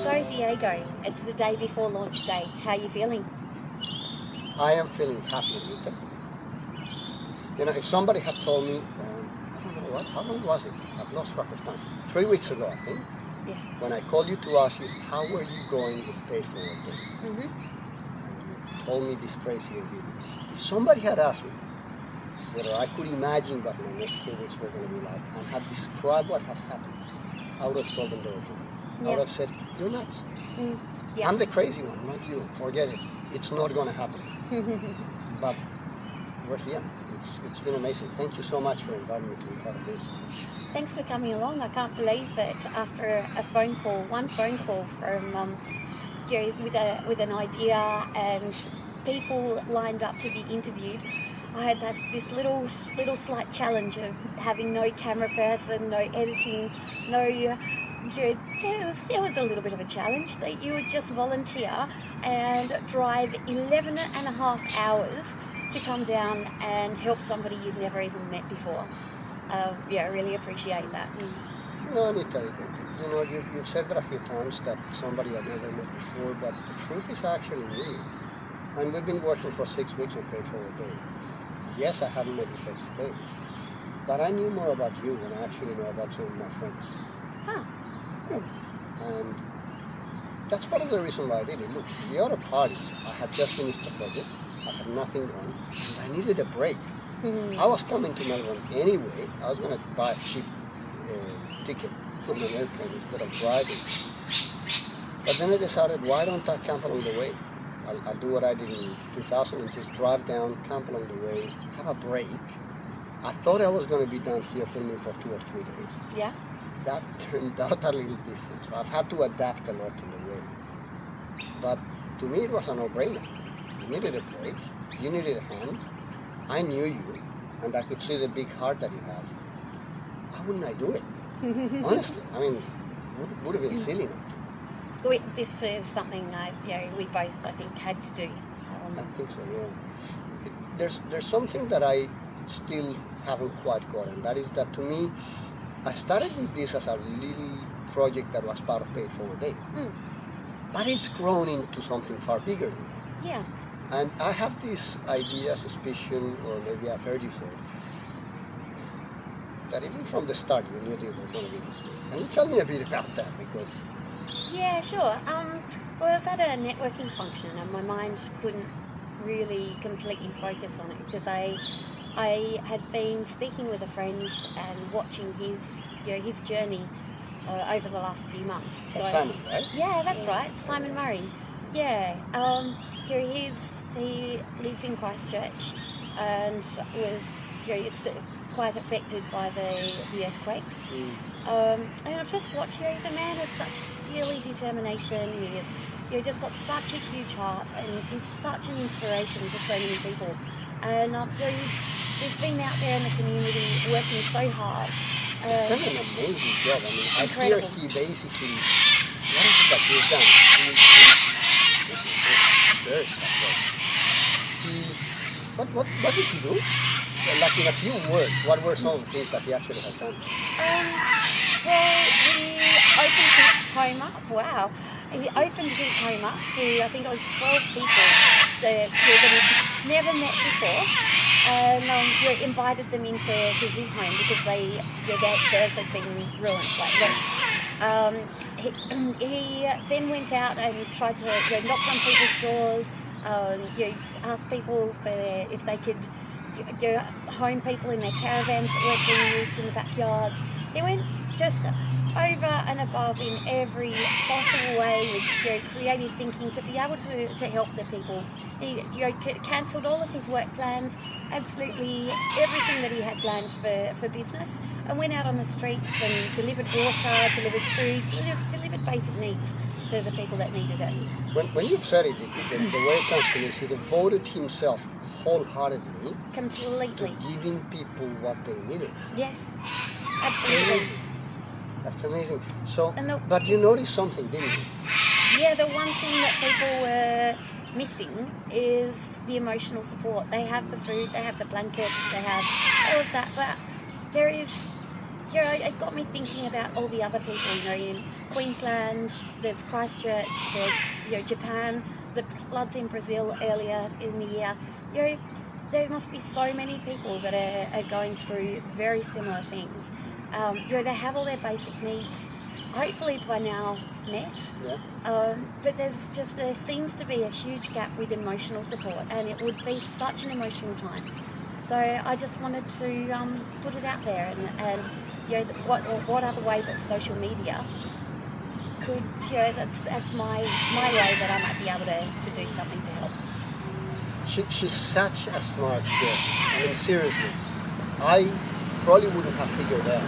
So Diego, it's the day before launch day. How are you feeling? I am feeling happy, Anita. You know, if somebody had told me, I don't know what, how long was it? I've lost track of time. 3 weeks ago, I think. Yes. When I called you to ask you, how were you going with Paid Forward Day? Mm-hmm. You told me this crazy idea. If somebody had asked me whether I could imagine what my next 2 weeks were going to be like and had described what has happened, I would have told them they were joking. I would have said, you're nuts. Yeah. I'm the crazy one, not you. Forget it. It's not going to happen. But we're here. It's been amazing. Thank you so much for inviting me to be part of this. Thanks for coming along. I can't believe that after one phone call from Jerry with an idea and people lined up to be interviewed, I had this little slight challenge of having no camera person, no editing, no. There was a little bit of a challenge that you would just volunteer and drive 11 and a half hours to come down and help somebody you've never even met before. I really appreciate that. No, Anita, you know, you've said that a few times that somebody I've never met before, but the truth is actually me. And we've been working for 6 weeks on Paid Forward Day. Yes, I haven't met you face to face, but I knew more about you than I actually know about some of my friends. Huh. And that's part of the reason why I did it. Look, the other parties, I had just finished the project, I had nothing on, and I needed a break. I was coming to Melbourne anyway. I was going to buy a cheap ticket on an airplane instead of driving. But then I decided, why don't I camp along the way? I'll do what I did in 2000 and just drive down, camp along the way, have a break. I thought I was going to be down here filming for 2 or 3 days. Yeah. That turned out a little different. So I've had to adapt a lot to the way. But to me, it was a no-brainer. You needed a break. You needed a hand. I knew you, and I could see the big heart that you have. Why wouldn't I do it? Honestly, I mean, would have been silly not to. This is something that we both, I think, had to do. I think so, yeah. There's something that I still haven't quite gotten. That is that, to me, I started with this as a little project that was part of Paid Forward Day. But it's grown into something far bigger than that. Yeah. And I have this idea, suspicion, or maybe I've heard you say it, that even from the start you knew it was going to be this way. Can you tell me a bit about that? Because... Yeah, sure. Well, I was at a networking function and my mind couldn't really completely focus on it because I had been speaking with a friend and watching his journey over the last few months. Simon, right? Yeah, that's right. Simon Murray. Yeah. He lives in Christchurch and was quite affected by the earthquakes. And I've just watched he's a man of such steely determination. He's just got such a huge heart and he's such an inspiration to so many people. And he's been out there in the community working so hard. He's done an amazing job. I mean, incredible. I hear he basically, what is it that he's done? This is very tough. What did he do? Like in a few words, what were some of the things that he actually has done? Well, he opened his home up. Wow. He opened his home up to, I think it was 12 people that he'd never met before. And invited them into his home because theirs had been ruined, like wrecked. He then went out and tried to knock on people's doors, ask people if they could home people in their caravans that weren't being used in the backyards. He went just over and above in every possible way with creative thinking to be able to help the people. He cancelled all of his work plans, absolutely everything that he had planned for business, and went out on the streets and delivered water, delivered food, delivered basic needs to the people that needed it. When you've said it, the way it sounds to me is he devoted himself wholeheartedly completely to giving people what they needed. Yes, absolutely. That's amazing. So, And but you noticed something, didn't you? Yeah, the one thing that people missing is the emotional support. They have the food, they have the blankets, they have all of that, but there is, it got me thinking about all the other people, in Queensland, there's Christchurch, there's, Japan, the floods in Brazil earlier in the year. There must be so many people that are going through very similar things. They have all their basic needs, hopefully by now met. Yeah. But there seems to be a huge gap with emotional support, and it would be such an emotional time. So I just wanted to put it out there, and what other way but social media could, that's my way that I might be able to do something to help. She's such a smart girl. I mean, seriously, I probably wouldn't have figured out